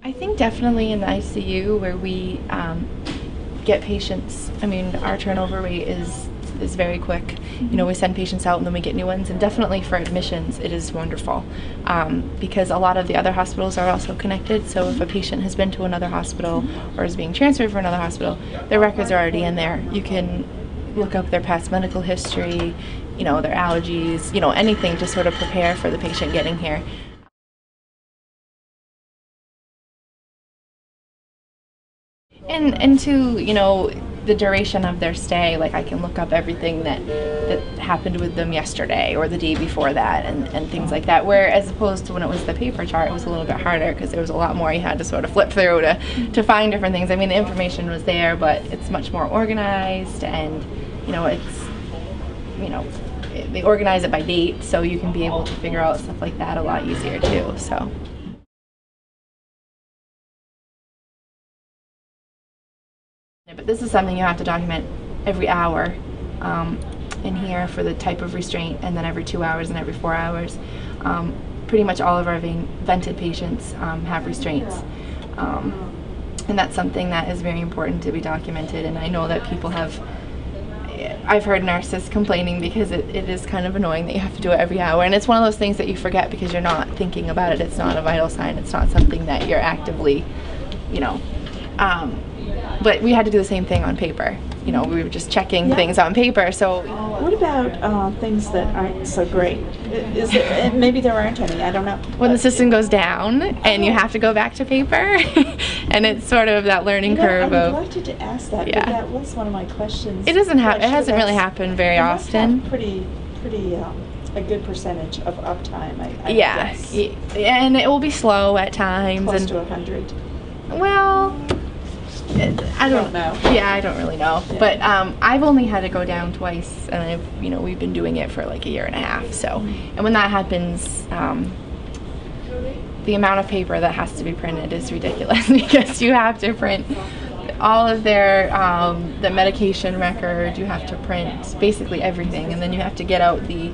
I think definitely in the ICU where we get patients, I mean, our turnover rate is very quick. You know, we send patients out and then we get new ones, and definitely for admissions it is wonderful because a lot of the other hospitals are also connected. So if a patient has been to another hospital or is being transferred from another hospital, their records are already in there. You can look up their past medical history, you know, their allergies, you know, anything to sort of prepare for the patient getting here. And to, you know, the duration of their stay, like I can look up everything that happened with them yesterday or the day before that and things like that, where as opposed to when it was the paper chart, it was a little bit harder because there was a lot more you had to sort of flip through to find different things. I mean, the information was there, but it's much more organized, and you know, it's, you know, they organize it by date, so you can be able to figure out stuff like that a lot easier too. So. But this is something you have to document every hour in here for the type of restraint, and then every 2 hours and every 4 hours. Pretty much all of our vented patients have restraints. And that's something that is very important to be documented, and I know that people have, I've heard nurses complaining because it is kind of annoying that you have to do it every hour, and it's one of those things that you forget because you're not thinking about it. It's not a vital sign, it's not something that you're actively, you know, but we had to do the same thing on paper. You know, we were just checking things on paper. So what about things that aren't so great? Is it, maybe there aren't any, I don't know. When the system goes down and you have to go back to paper, and it's sort of that learning curve I of. would like to ask that, but that was one of my questions. It doesn't have. It hasn't really happened very often. Pretty a good percentage of uptime, I guess. And it will be slow at times. Close to 100. Well, I don't know. Yeah, I don't really know. Yeah. But I've only had to go down twice, and we've been doing it for like a year and a half. So, and when that happens, the amount of paper that has to be printed is ridiculous because you have to print all of their the medication record. You have to print basically everything, and then you have to get out the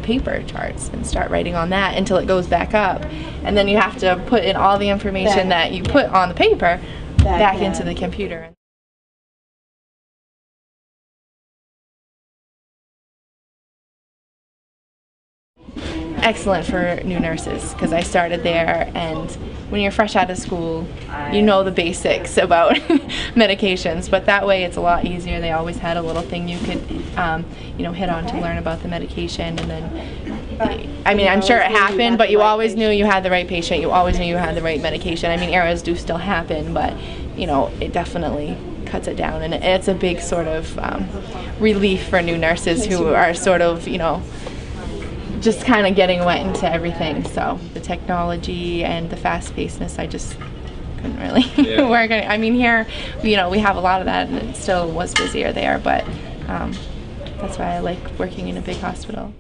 paper charts and start writing on that until it goes back up, and then you have to put in all the information that you put on the paper back into the computer. Excellent for new nurses because I started there, and when you're fresh out of school, you know the basics about medications, but that way it's a lot easier. They always had a little thing you could hit on to learn about the medication, and then I mean, I'm sure it happened, but you always knew you had the right patient, you always knew you had the right medication. I mean, errors do still happen, but you know, it definitely cuts it down, and it's a big sort of relief for new nurses who are sort of, you know, just kind of getting wet into everything. So the technology and the fast-pacedness, I just couldn't really work on it. I mean, here, you know, we have a lot of that, and it still was busier there, but that's why I like working in a big hospital.